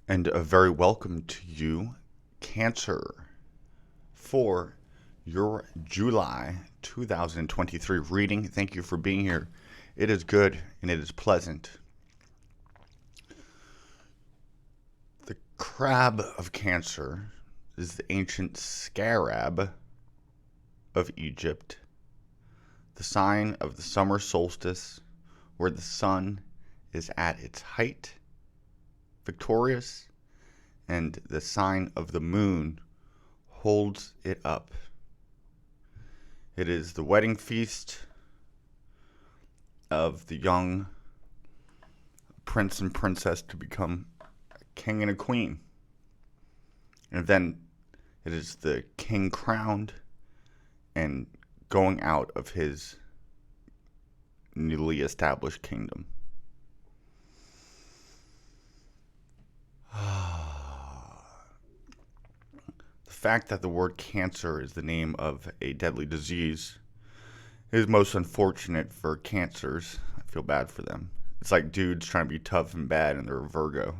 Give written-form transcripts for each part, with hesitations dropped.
And a very welcome to you, Cancer, for your July 2023 reading. Thank you for being here. It is good and it is pleasant. The crab of Cancer is the ancient scarab of Egypt, the sign of the summer solstice, where the sun is at its height, victorious, and the sign of the moon holds it up. It is the wedding feast of the young prince and princess to become a king and a queen. And then it is the king crowned and going out of his newly established kingdom. The fact that the word cancer is the name of a deadly disease is most unfortunate for cancers. I feel bad for them. It's like dudes trying to be tough and bad and they're a Virgo.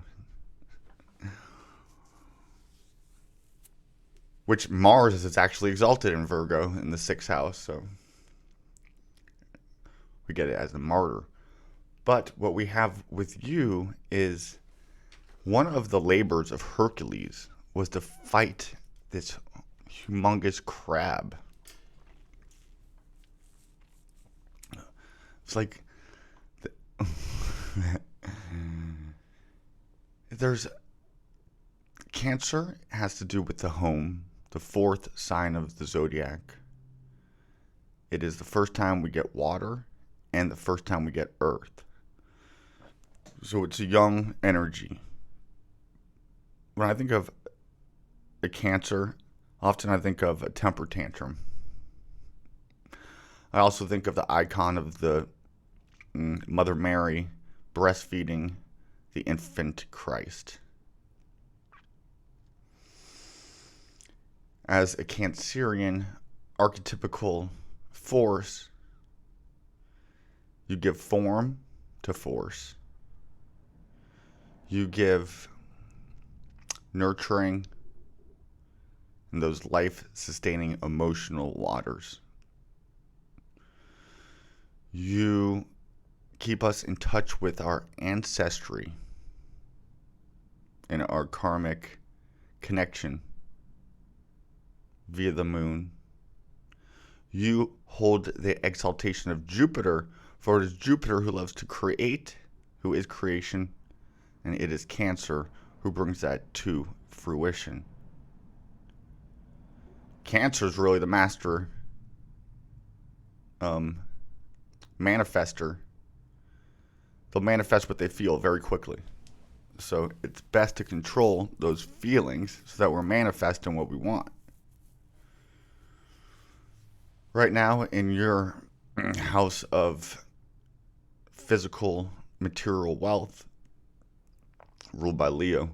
Which Mars is actually exalted in Virgo in the 6th house, so we get it as a martyr. But what we have with you is one of the labors of Hercules was to fight this humongous crab. It's like there's Cancer has to do with the home, the 4th sign of the zodiac. It is the first time we get water and the first time we get earth. So it's a young energy. When I think of a Cancer, often I think of a temper tantrum. I also think of the icon of the Mother Mary breastfeeding the infant Christ. As a Cancerian archetypical force, you give form to force. You give nurturing and those life-sustaining emotional waters. You keep us in touch with our ancestry and our karmic connection via the moon. You hold the exaltation of Jupiter, for it is Jupiter who loves to create, who is creation, and it is Cancer who brings that to fruition. Cancer is really the master manifester. They'll manifest what they feel very quickly. So it's best to control those feelings so that we're manifesting what we want. Right now, in your house of physical material wealth, ruled by Leo,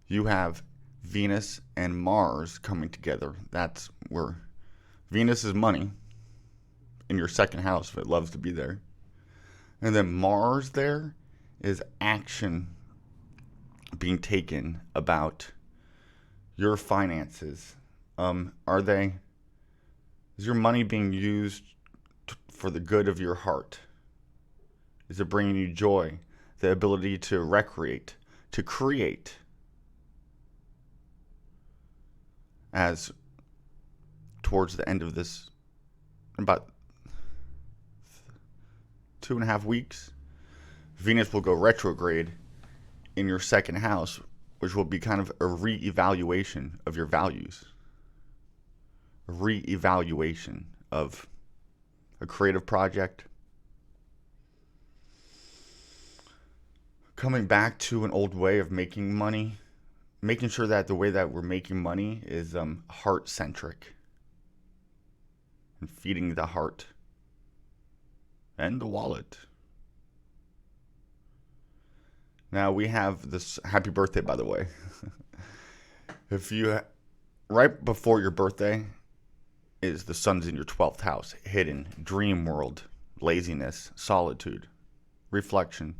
you have Venus and Mars coming together. That's where Venus is money in your 2nd house, if it loves to be there. And then Mars there is action being taken about your finances. Is your money being used for the good of your heart? Is it bringing you joy, the ability to recreate, to create? As towards the end of this, about 2.5 weeks, Venus will go retrograde in your 2nd house, which will be kind of a re-evaluation of your values, a re-evaluation of a creative project, coming back to an old way of making money, making sure that the way that we're making money is heart-centric and feeding the heart and the wallet. Now we have this, happy birthday, by the way. If you, right before your birthday is the sun's in your 12th house, hidden, dream world, laziness, solitude, reflection,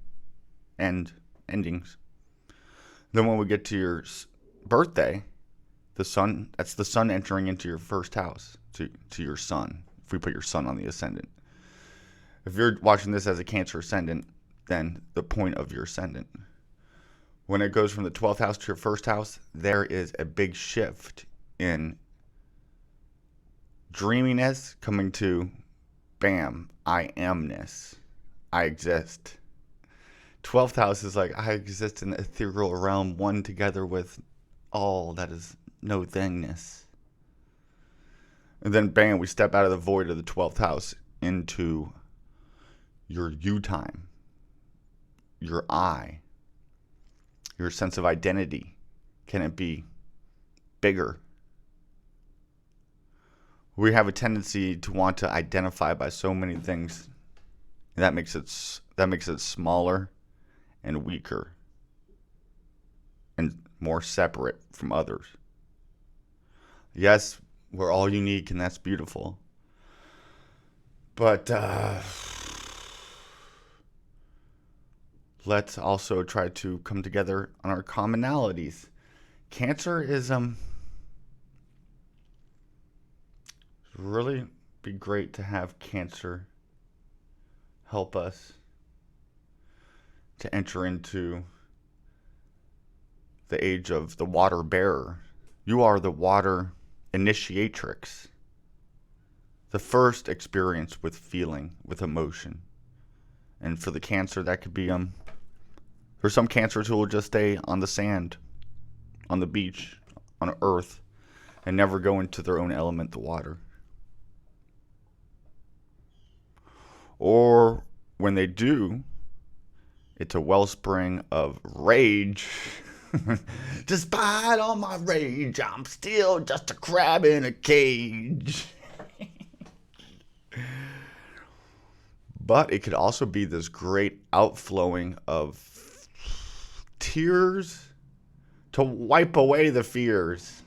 and endings. Then when we get to your birthday, that's the sun entering into your first house, to your sun, if we put your sun on the ascendant. If you're watching this as a Cancer ascendant, then the point of your ascendant. When it goes from the 12th house to your first house, there is a big shift in dreaminess coming to, bam, I amness. I exist. 12th house is like, I exist in the ethereal realm, one together with all that is no thingness. And then bam, we step out of the void of the 12th house into your you time, your I, your sense of identity. Can it be bigger? We have a tendency to want to identify by so many things. That makes it smaller and weaker and more separate from others. Yes, we're all unique, and that's beautiful. But let's also try to come together on our commonalities. Cancer is really be great to have Cancer help us to enter into the age of the water bearer. You are the water initiatrix. The first experience with feeling, with emotion. And for the Cancer, that could be there's some Cancers who will just stay on the sand, on the beach, on earth, and never go into their own element, the water. Or when they do, it's a wellspring of rage. Despite all my rage, I'm still just a crab in a cage. But it could also be this great outflowing of tears to wipe away the fears.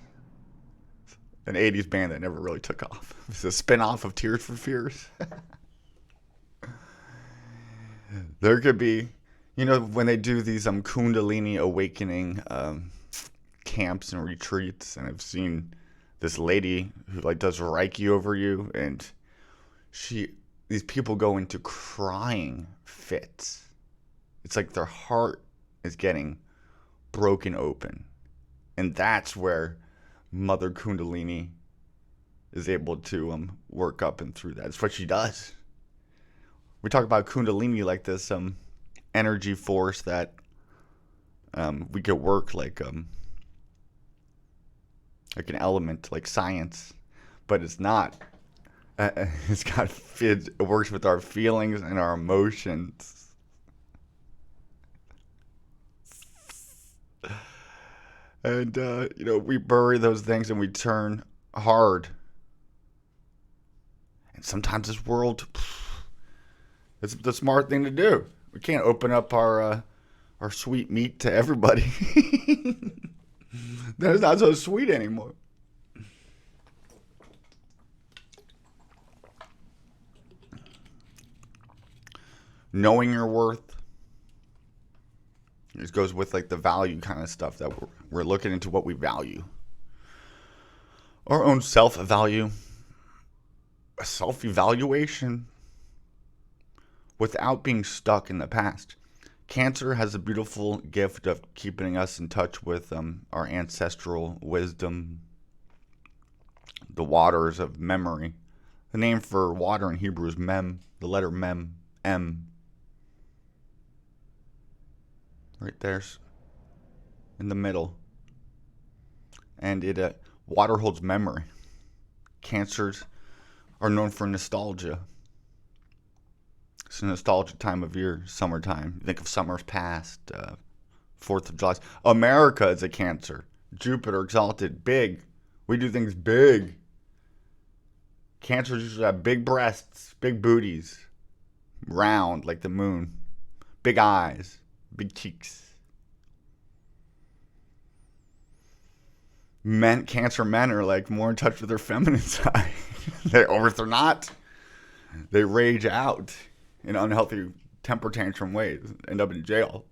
An 80s band that never really took off. It's a spin-off of Tears for Fears. There could be, when they do these Kundalini awakening camps and retreats, and I've seen this lady who does Reiki over you, and these people go into crying fits. It's like their heart is getting broken open, and that's where Mother Kundalini is able to work up and through that. It's what she does. We talk about Kundalini like this energy force that we could work like an element, like science, but it's not. It works with our feelings and our emotions. And we bury those things and we turn hard. And sometimes this world, it's the smart thing to do. We can't open up our sweet meat to everybody. That's not so sweet anymore. Knowing your worth. This goes with the value kind of stuff that we're looking into what we value. Our own self-value. A self-evaluation. Without being stuck in the past. Cancer has a beautiful gift of keeping us in touch with our ancestral wisdom, the waters of memory. The name for water in Hebrew is mem, the letter mem, M. Right there's in the middle. And water holds memory. Cancers are known for nostalgia. It's a nostalgia time of year, summertime. You think of summers past, 4th of July. America is a Cancer. Jupiter exalted, big. We do things big. Cancers usually have big breasts, big booties, round like the moon, big eyes, big cheeks. Cancer men are more in touch with their feminine side. Or if they're not, they rage out in unhealthy temper tantrum ways, end up in jail.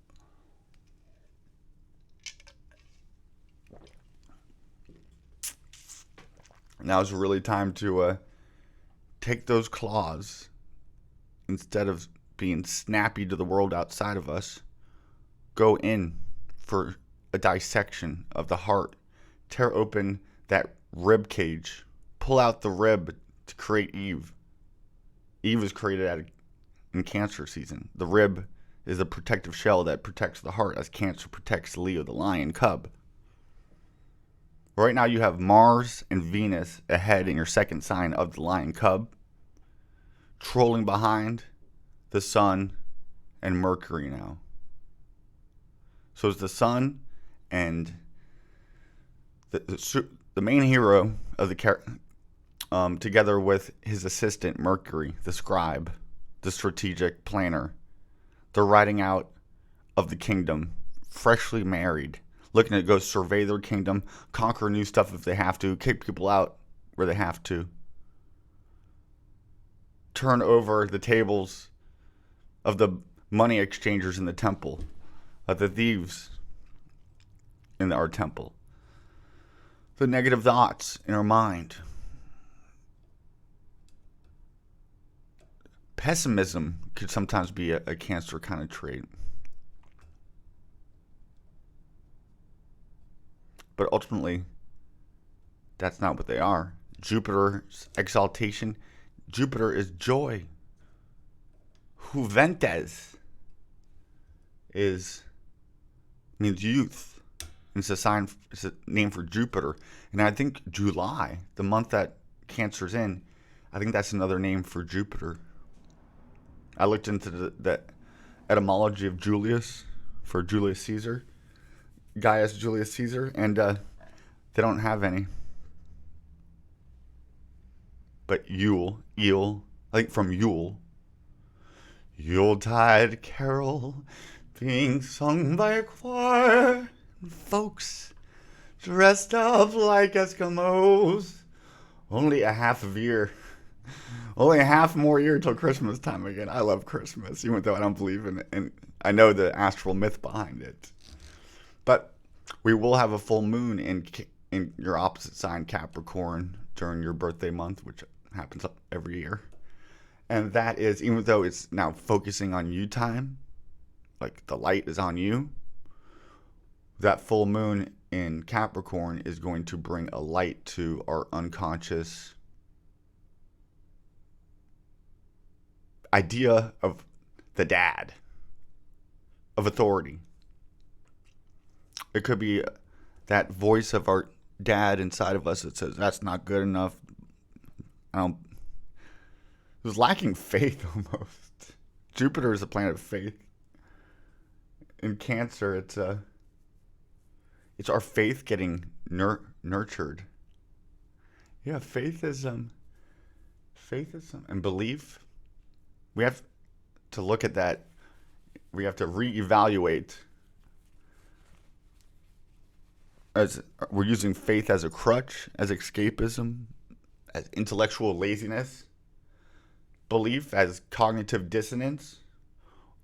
Now is really time to take those claws, instead of being snappy to the world outside of us, go in for a dissection of the heart. Tear open that rib cage. Pull out the rib to create Eve. Eve was created in Cancer season. The rib is a protective shell that protects the heart, as Cancer protects Leo, the lion cub. Right now you have Mars and Venus ahead in your second sign of the lion cub, trolling behind the Sun and Mercury now. So it's the Sun and the main hero of the character, together with his assistant Mercury, the scribe, the strategic planner. They're riding out of the kingdom, freshly married, looking to go survey their kingdom, conquer new stuff if they have to, kick people out where they have to, turn over the tables of the money exchangers in the temple, of the thieves in our temple, the negative thoughts in our mind. Pessimism could sometimes be a Cancer kind of trait. But ultimately, that's not what they are. Jupiter's exaltation. Jupiter is joy. Juventes means youth. It's a name for Jupiter. And I think July, the month that Cancer's in, I think that's another name for Jupiter. I looked into the etymology of Julius, for Julius Caesar, Gaius Julius Caesar, and they don't have any. But Yule, I think from Yule. Yuletide carol being sung by a choir, and folks dressed up like Eskimos. Only a half more year till Christmas time again. I love Christmas, even though I don't believe in it, and I know the astral myth behind it. But we will have a full moon in your opposite sign, Capricorn, during your birthday month, which happens every year. And that is, even though it's now focusing on you time, like the light is on you, that full moon in Capricorn is going to bring a light to our unconscious idea of the dad, of authority. It could be that voice of our dad inside of us that says, that's not good enough. It was lacking faith almost. Jupiter is a planet of faith. In Cancer, it's our faith getting nurtured. Yeah, faith is and belief. We have to look at that. We have to reevaluate. As we're using faith as a crutch, as escapism, as intellectual laziness, belief as cognitive dissonance,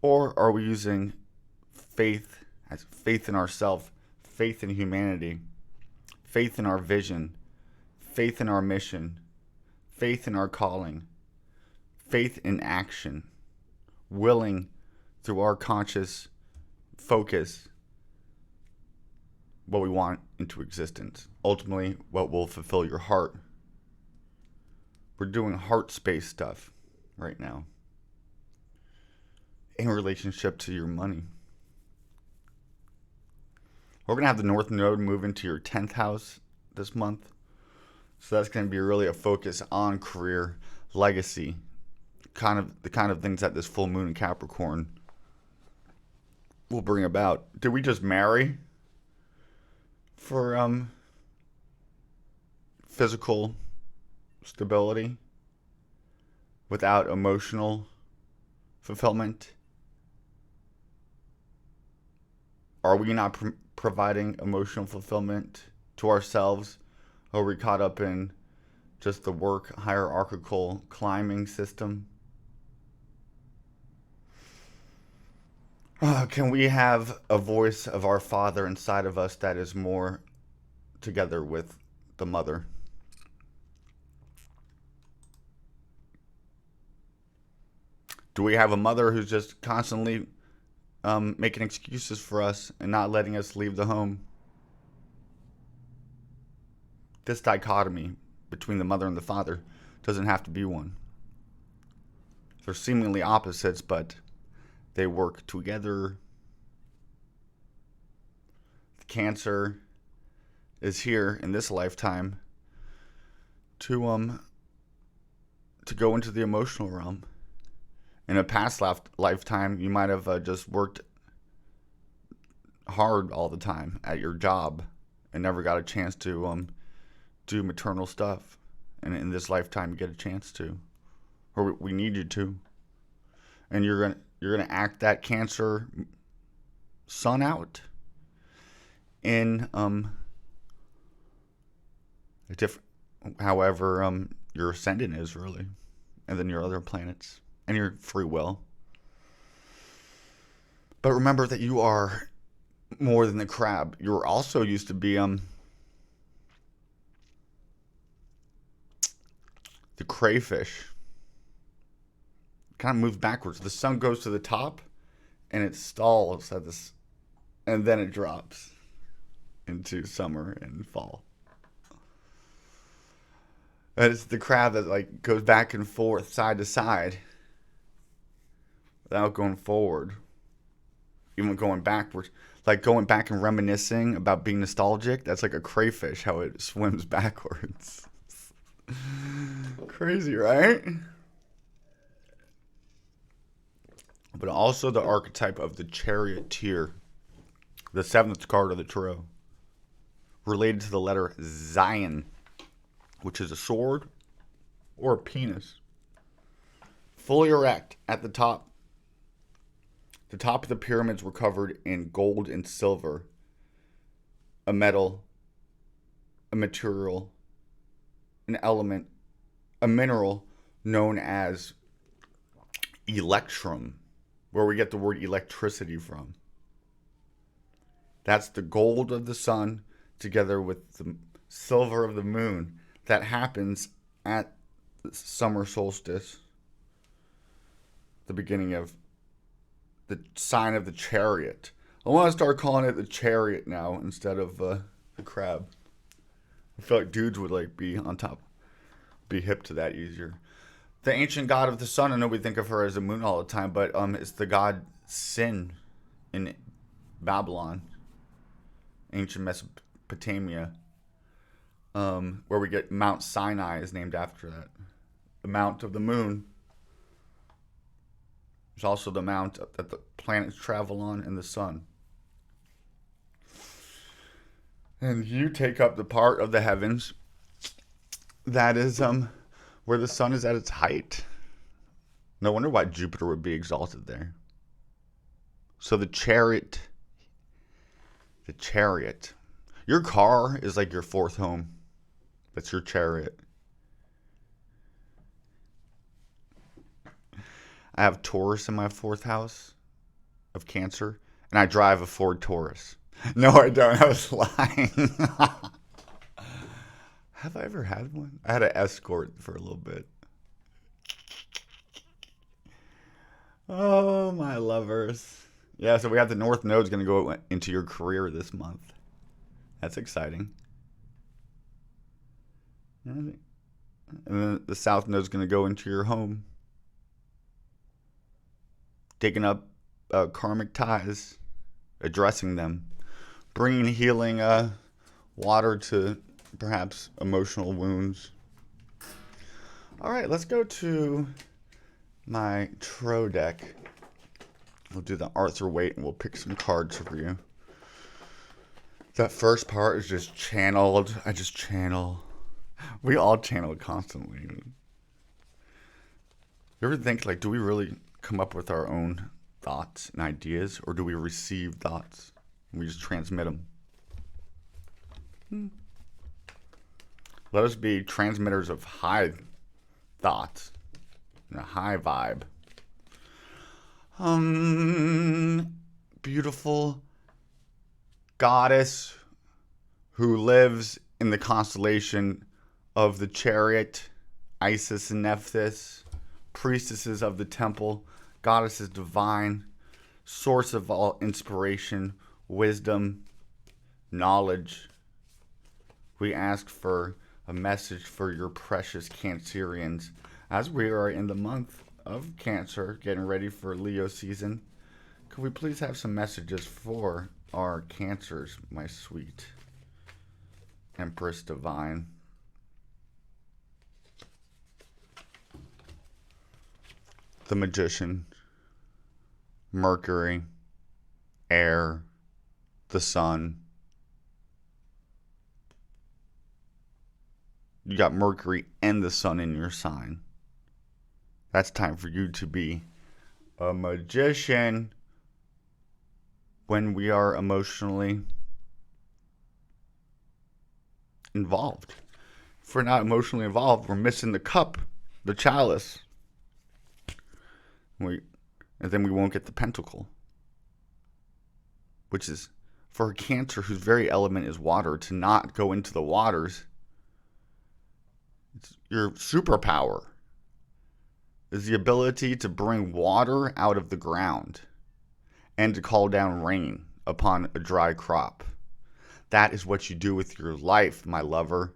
or are we using faith as faith in ourselves, faith in humanity, faith in our vision, faith in our mission, faith in our calling, faith in action, willing through our conscious focus what we want into existence, ultimately what will fulfill your heart. We're doing heart space stuff right now in relationship to your money. We're going to have the North Node move into your 10th house this month. So that's going to be really a focus on career, legacy, the kind of things that this full moon in Capricorn will bring about. Did we just marry for physical stability without emotional fulfillment? Are we not providing emotional fulfillment to ourselves? Or are we caught up in just the work hierarchical climbing system? Can we have a voice of our Father inside of us that is more together with the Mother? Do we have a mother who's just constantly making excuses for us and not letting us leave the home? This dichotomy between the mother and the father doesn't have to be one. They're seemingly opposites, but they work together. Cancer is here in this lifetime to go into the emotional realm. In a past lifetime, you might have just worked hard all the time at your job and never got a chance to do maternal stuff. And in this lifetime, you get a chance to, or we need you to. And you're gonna act that Cancer sun out in a different, however your ascendant is really, and then your other planets and your free will. But remember that you are more than the crab. You were also used to be the crayfish. Kind of moves backwards. The sun goes to the top and it stalls at this, and then it drops into summer and fall. And it's the crab that like goes back and forth, side to side, without going forward, even going backwards. Like going back and reminiscing about being nostalgic. That's like a crayfish, how it swims backwards. Crazy, right? But also the archetype of the charioteer, the seventh card of the tarot, related to the letter Zion, which is a sword or a penis. Fully erect at the top. The top of the pyramids were covered in gold and silver, a metal, a material, an element, a mineral known as electrum, where we get the word electricity from. That's the gold of the sun together with the silver of the moon. That happens at the summer solstice, the beginning of the sign of the chariot. I want to start calling it the chariot now instead of the crab. I feel like dudes would like be on top, be hip to that easier. The ancient god of the sun, I know we think of her as a moon all the time, but it's the god Sin in Babylon, ancient Mesopotamia, where we get Mount Sinai is named after that. The Mount of the Moon. There's also the mount that the planets travel on and the sun. And you take up the part of the heavens that is where the sun is at its height. No wonder why Jupiter would be exalted there. So the chariot. Your car is like your fourth home. That's your chariot. I have Taurus in my fourth house of Cancer, and I drive a Ford Taurus. No, I don't. I was lying. Have I ever had one? I had an Escort for a little bit. Oh, my lovers. Yeah, so we have the North Node's going to go into your career this month. That's exciting. And then the South Node's going to go into your home. Digging up karmic ties, addressing them, bringing healing water to perhaps emotional wounds. All right, let's go to my Tarot deck. We'll do the Arthur Waite and we'll pick some cards for you. That first part is just channeled. I just channel. We all channel constantly. You ever think, like, do we really come up with our own thoughts and ideas, or do we receive thoughts and we just transmit them? Let us be transmitters of high thoughts and a high vibe. Beautiful goddess who lives in the constellation of the chariot, Isis and Nephthys, priestesses of the temple, Goddess is divine, source of all inspiration, wisdom, knowledge. We ask for a message for your precious Cancerians as we are in the month of Cancer, getting ready for Leo season. Could we please have some messages for our Cancers, my sweet Empress Divine? The Magician, Mercury, Air, the Sun. You got Mercury and the Sun in your sign. That's time for you to be a magician. When we are emotionally involved. If we're not emotionally involved, we're missing the cup, the chalice. And then we won't get the pentacle. Which is, for a Cancer whose very element is water, to not go into the waters, it's your superpower is the ability to bring water out of the ground and to call down rain upon a dry crop. That is what you do with your life, my lover.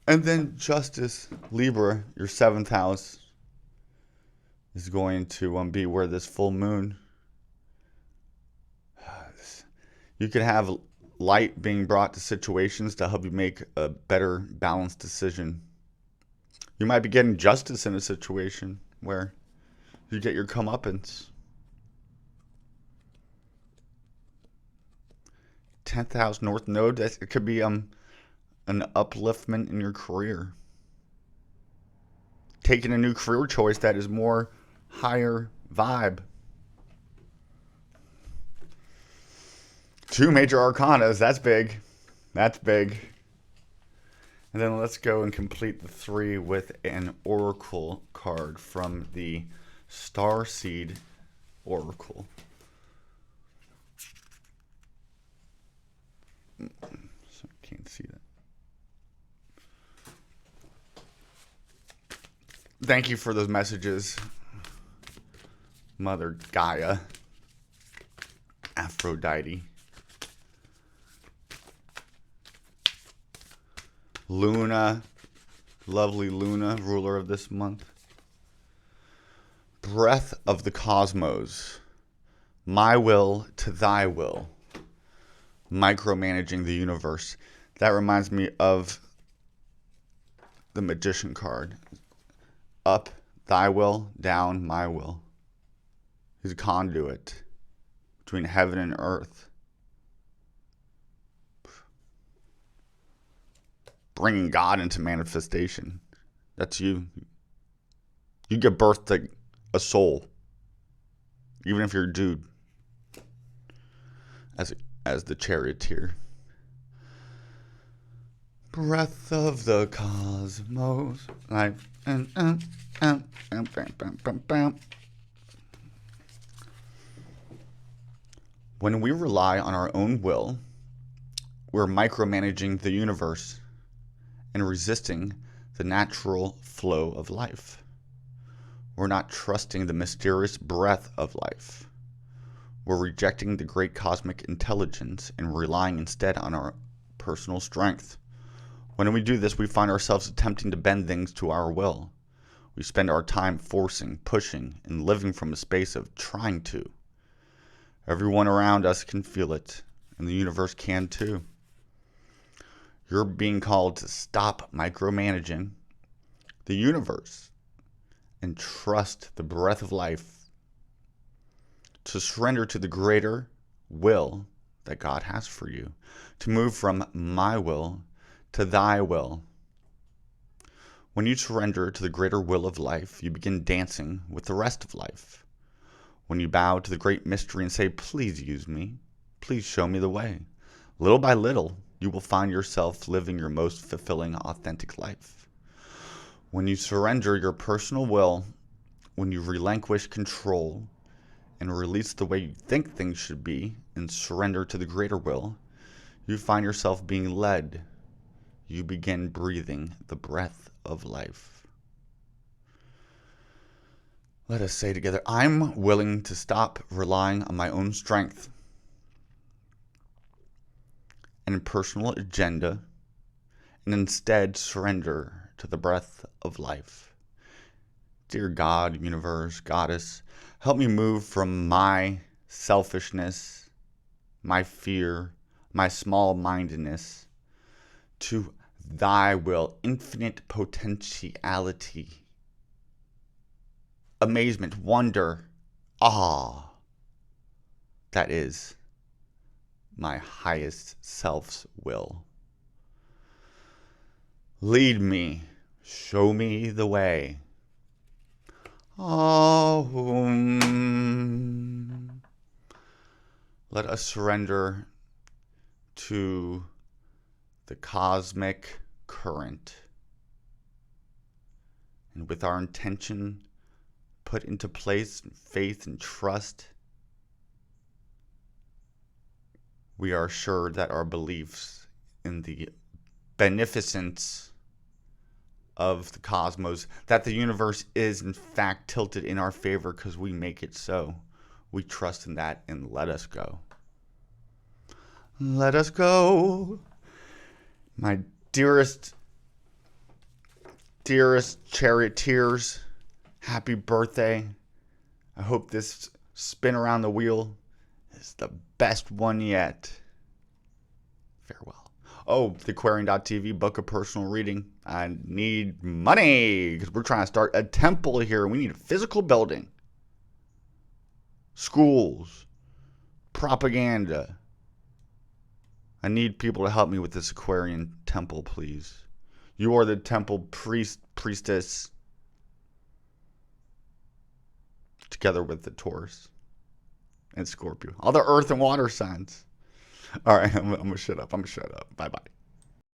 And then Justice, Libra, your 7th house, is going to be where this full moon. You could have light being brought to situations to help you make a better, balanced decision. You might be getting justice in a situation where you get your comeuppance. 10th house North Node, it could be an upliftment in your career. Taking a new career choice that is more higher vibe. 2 major arcanas, that's big. That's big. And then let's go and complete the 3 with an oracle card from the Starseed Oracle. So I can't see that. Thank you for those messages, Mother Gaia, Aphrodite, Luna, lovely Luna, ruler of this month. Breath of the cosmos, my will to thy will, micromanaging the universe. That reminds me of the Magician card. Up, thy will, down, my will. He's a conduit between heaven and earth. Bringing God into manifestation. That's you. You give birth to a soul. Even if you're a dude. As the charioteer. Breath of the cosmos. Like, when we rely on our own will, we're micromanaging the universe and resisting the natural flow of life. We're not trusting the mysterious breath of life. We're rejecting the great cosmic intelligence and relying instead on our personal strength. When we do this, we find ourselves attempting to bend things to our will. We spend our time forcing, pushing, and living from a space of trying to. Everyone around us can feel it, and the universe can too. You're being called to stop micromanaging the universe and trust the breath of life, to surrender to the greater will that God has for you, to move from my will to thy will. When you surrender to the greater will of life, you begin dancing with the rest of life. When you bow to the great mystery and say, please use me, please show me the way, little by little, you will find yourself living your most fulfilling, authentic life. When you surrender your personal will, when you relinquish control and release the way you think things should be and surrender to the greater will, you find yourself being led. You begin breathing the breath of life. Let us say together, I'm willing to stop relying on my own strength and personal agenda and instead surrender to the breath of life. Dear God, universe, goddess, help me move from my selfishness, my fear, my small-mindedness to thy will, infinite potentiality, amazement, wonder, awe. That is my highest self's will. Lead me, show me the way. Let us surrender to the cosmic current, and with our intention put into place, faith and trust, we are assured that our beliefs in the beneficence of the cosmos, that the universe is in fact tilted in our favor because we make it so. We trust in that and let us go. Let us go. My dearest charioteers, happy birthday. I hope this spin around the wheel is the best one yet. Farewell. Oh, the Aquarian.tv, book a personal reading. I need money because we're trying to start a temple here. We need a physical building, schools, propaganda. I need people to help me with this Aquarian temple, please. You are the temple priestess, together with the Taurus and Scorpio. All the earth and water signs. All right, I'm going to shut up. Bye-bye.